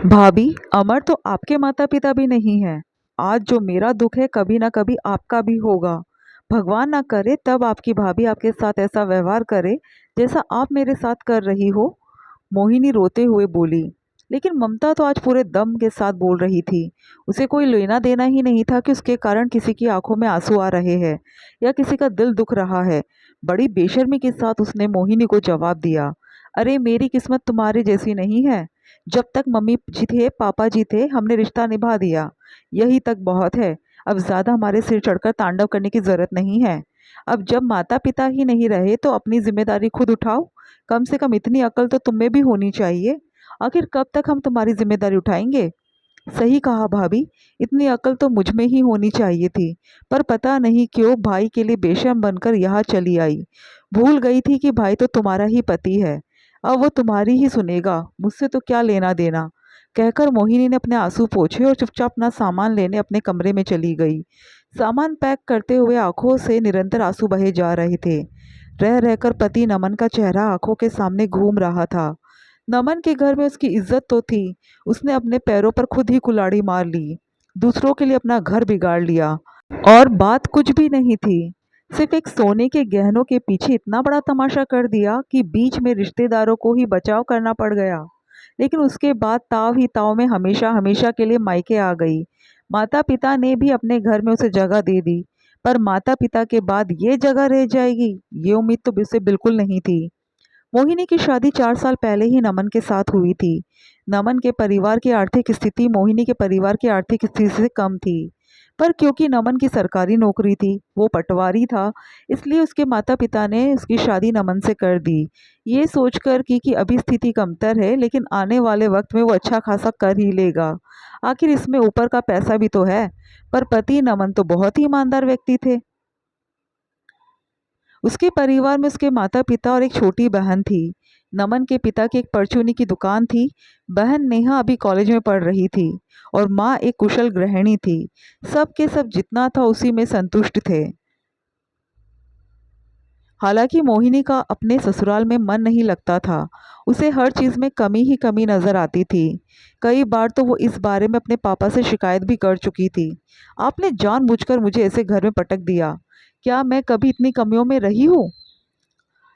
भाभी, अमर तो आपके माता पिता भी नहीं हैं। आज जो मेरा दुख है कभी ना कभी आपका भी होगा। भगवान ना करे तब आपकी भाभी आपके साथ ऐसा व्यवहार करे जैसा आप मेरे साथ कर रही हो। मोहिनी रोते हुए बोली। लेकिन ममता तो आज पूरे दम के साथ बोल रही थी। उसे कोई लेना देना ही नहीं था कि उसके कारण किसी की आंखों में आंसू आ रहे हैं या किसी का दिल दुख रहा है। बड़ी बेशर्मी के साथ उसने मोहिनी को जवाब दिया। अरे मेरी किस्मत तुम्हारी जैसी नहीं है। जब तक मम्मी जी थे पापा जी थे हमने रिश्ता निभा दिया। यही तक बहुत है। अब ज्यादा हमारे सिर चढ़कर तांडव करने की जरूरत नहीं है। अब जब माता पिता ही नहीं रहे तो अपनी जिम्मेदारी खुद उठाओ। कम से कम इतनी अकल तो तुम्हें भी होनी चाहिए। आखिर कब तक हम तुम्हारी जिम्मेदारी उठाएंगे। सही कहा भाभी। इतनी अकल तो मुझ में ही होनी चाहिए थी। पर पता नहीं क्यों भाई के लिए बेशर्म बनकर यहाँ चली आई। भूल गई थी कि भाई तो तुम्हारा ही पति है। अब वो तुम्हारी ही सुनेगा, मुझसे तो क्या लेना देना। कहकर मोहिनी ने अपने आंसू पोंछे और चुपचाप अपना सामान लेने अपने कमरे में चली गई। सामान पैक करते हुए आंखों से निरंतर आंसू बहे जा रहे थे। रह रहकर पति नमन का चेहरा आंखों के सामने घूम रहा था। नमन के घर में उसकी इज्जत तो थी। उसने अपने पैरों पर खुद ही कुल्हाड़ी मार ली। दूसरों के लिए अपना घर बिगाड़ लिया। और बात कुछ भी नहीं थी। सिर्फ एक सोने के गहनों के पीछे इतना बड़ा तमाशा कर दिया कि बीच में रिश्तेदारों को ही बचाव करना पड़ गया। लेकिन उसके बाद ताव ही ताव में हमेशा हमेशा के लिए मायके आ गई। माता पिता ने भी अपने घर में उसे जगह दे दी। पर माता पिता के बाद ये जगह रह जाएगी, ये उम्मीद तो उसे बिल्कुल नहीं थी। मोहिनी की शादी 4 साल पहले ही नमन के साथ हुई थी। नमन के परिवार की आर्थिक स्थिति मोहिनी के परिवार की आर्थिक स्थिति से कम थी। पर क्योंकि नमन की सरकारी नौकरी थी, वो पटवारी था, इसलिए उसके माता पिता ने उसकी शादी नमन से कर दी। ये सोचकर कि अभी स्थिति कमतर है लेकिन आने वाले वक्त में वो अच्छा खासा कर ही लेगा। आखिर इसमें ऊपर का पैसा भी तो है। पर पति नमन तो बहुत ही ईमानदार व्यक्ति थे। उसके परिवार में उसके माता-पिता और एक छोटी बहन थी। नमन के पिता की एक परचूनी की दुकान थी। बहन नेहा अभी कॉलेज में पढ़ रही थी और माँ एक कुशल गृहिणी थी। सब के सब जितना था उसी में संतुष्ट थे। हालांकि मोहिनी का अपने ससुराल में मन नहीं लगता था। उसे हर चीज़ में कमी ही कमी नजर आती थी। कई बार तो वो इस बारे में अपने पापा से शिकायत भी कर चुकी थी। आपने जानबूझकर मुझे ऐसे घर में पटक दिया। क्या मैं कभी इतनी कमियों में रही हूँ।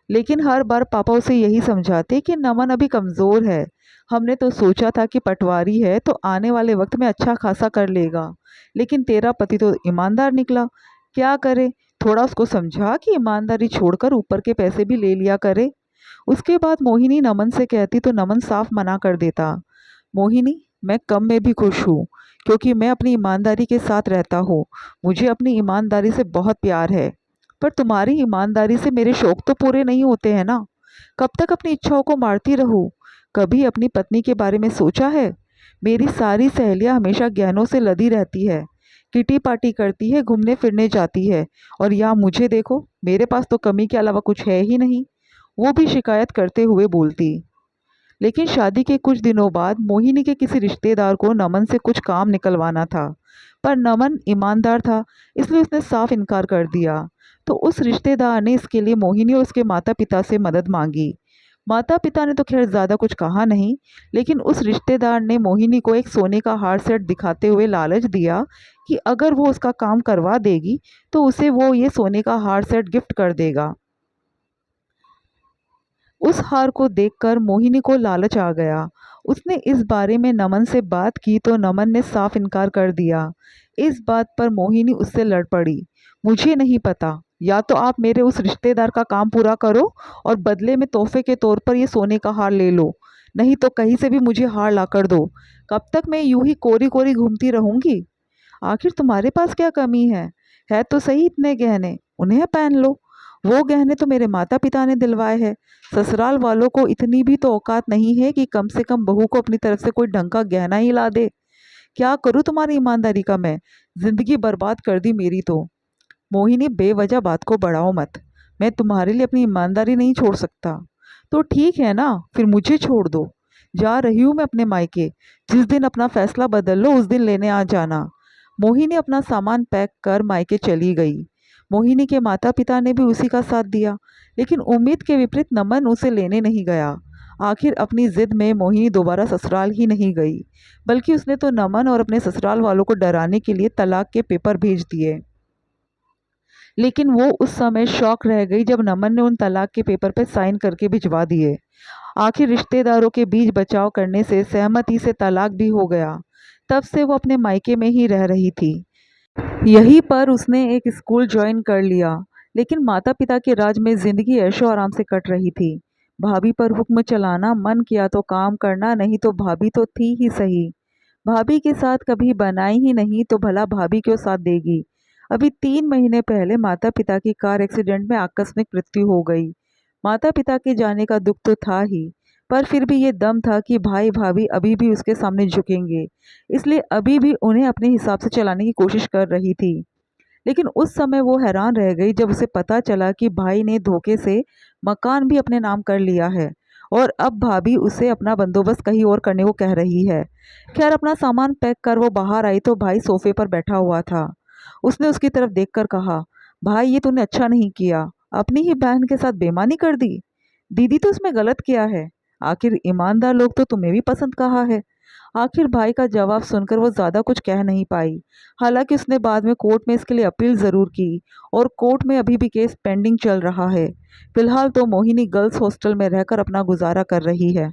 लेकिन हर बार पापा उसे यही समझाते कि नमन अभी कमज़ोर है। हमने तो सोचा था कि पटवारी है तो आने वाले वक्त में अच्छा खासा कर लेगा। लेकिन तेरा पति तो ईमानदार निकला। क्या करे। थोड़ा उसको समझा कि ईमानदारी छोड़कर ऊपर के पैसे भी ले लिया करे। उसके बाद मोहिनी नमन से कहती तो नमन साफ मना कर देता। मोहिनी, मैं कम में भी खुश हूँ क्योंकि मैं अपनी ईमानदारी के साथ रहता हूँ। मुझे अपनी ईमानदारी से बहुत प्यार है। पर तुम्हारी ईमानदारी से मेरे शौक तो पूरे नहीं होते हैं ना। कब तक अपनी इच्छाओं को मारती रहूं। कभी अपनी पत्नी के बारे में सोचा है। मेरी सारी सहेलियां हमेशा गहनों से लदी रहती है, किटी पार्टी करती है, घूमने फिरने जाती है। और यहाँ मुझे देखो, मेरे पास तो कमी के अलावा कुछ है ही नहीं। वो भी शिकायत करते हुए बोलती। लेकिन शादी के कुछ दिनों बाद मोहिनी के किसी रिश्तेदार को नमन से कुछ काम निकलवाना था। पर नमन ईमानदार था, इसलिए उसने साफ इनकार कर दिया। तो उस रिश्तेदार ने इसके लिए मोहिनी और उसके माता पिता से मदद मांगी। माता पिता ने तो खैर ज़्यादा कुछ कहा नहीं। लेकिन उस रिश्तेदार ने मोहिनी को एक सोने का हार सेट दिखाते हुए लालच दिया कि अगर वो उसका काम करवा देगी तो उसे वो ये सोने का हार सेट गिफ्ट कर देगा। उस हार को देखकर मोहिनी को लालच आ गया। उसने इस बारे में नमन से बात की तो नमन ने साफ इनकार कर दिया। इस बात पर मोहिनी उससे लड़ पड़ी। मुझे नहीं पता, या तो आप मेरे उस रिश्तेदार का काम पूरा करो और बदले में तोहफे के तौर पर ये सोने का हार ले लो। नहीं तो कहीं से भी मुझे हार ला कर दो। कब तक मैं यूं ही कोरी कोरी घूमती रहूंगी। आखिर तुम्हारे पास क्या कमी है तो सही इतने गहने, उन्हें पहन लो। वो गहने तो मेरे माता पिता ने दिलवाए हैं। ससुराल वालों को इतनी भी तो औकात नहीं है कि कम से कम बहू को अपनी तरफ से कोई ढंग का गहना ही ला दे। क्या करूँ तुम्हारी ईमानदारी का मैं। जिंदगी बर्बाद कर दी मेरी तो। मोहिनी, बेवजह बात को बढ़ाओ मत। मैं तुम्हारे लिए अपनी ईमानदारी नहीं छोड़ सकता। तो ठीक है ना, फिर मुझे छोड़ दो। जा रही हूँ मैं अपने मायके। जिस दिन अपना फैसला बदल लो उस दिन लेने आ जाना। मोहिनी अपना सामान पैक कर मायके चली गई। मोहिनी के माता पिता ने भी उसी का साथ दिया। लेकिन उम्मीद के विपरीत नमन उसे लेने नहीं गया। आखिर अपनी जिद में मोहिनी दोबारा ससुराल ही नहीं गई, बल्कि उसने तो नमन और अपने ससुराल वालों को डराने के लिए तलाक के पेपर भेज दिए। लेकिन वो उस समय शॉक रह गई जब नमन ने उन तलाक के पेपर पर साइन करके भिजवा दिए। आखिर रिश्तेदारों के बीच बचाव करने से सहमति से तलाक भी हो गया। तब से वो अपने मायके में ही रह रही थी। यहीं पर उसने एक स्कूल ज्वाइन कर लिया। लेकिन माता पिता के राज में जिंदगी ऐशो आराम से कट रही थी। भाभी पर हुक्म चलाना, मन किया तो काम करना, नहीं तो भाभी तो थी ही सही। भाभी के साथ कभी बनाई ही नहीं तो भला भाभी क्यों साथ देगी। अभी 3 महीने पहले माता पिता की कार एक्सीडेंट में आकस्मिक मृत्यु हो गई। माता पिता के जाने का दुख तो था ही, पर फिर भी ये दम था कि भाई भाभी अभी भी उसके सामने झुकेंगे, इसलिए अभी भी उन्हें अपने हिसाब से चलाने की कोशिश कर रही थी। लेकिन उस समय वो हैरान रह गई जब उसे पता चला कि भाई ने धोखे से मकान भी अपने नाम कर लिया है और अब भाभी उसे अपना बंदोबस्त कहीं और करने को कह रही है। खैर, अपना सामान पैक कर वो बाहर आई तो भाई सोफे पर बैठा हुआ था। उसने उसकी तरफ देखकर कहा, भाई ये तूने अच्छा नहीं किया, अपनी ही बहन के साथ बेईमानी कर दी। दीदी तो उसमें गलत किया है, आखिर ईमानदार लोग तो तुम्हें भी पसंद कहा है। आखिर भाई का जवाब सुनकर वो ज़्यादा कुछ कह नहीं पाई। हालांकि उसने बाद में कोर्ट में इसके लिए अपील ज़रूर की और कोर्ट में अभी भी केस पेंडिंग चल रहा है। फिलहाल तो मोहिनी गर्ल्स हॉस्टल में रहकर अपना गुजारा कर रही है।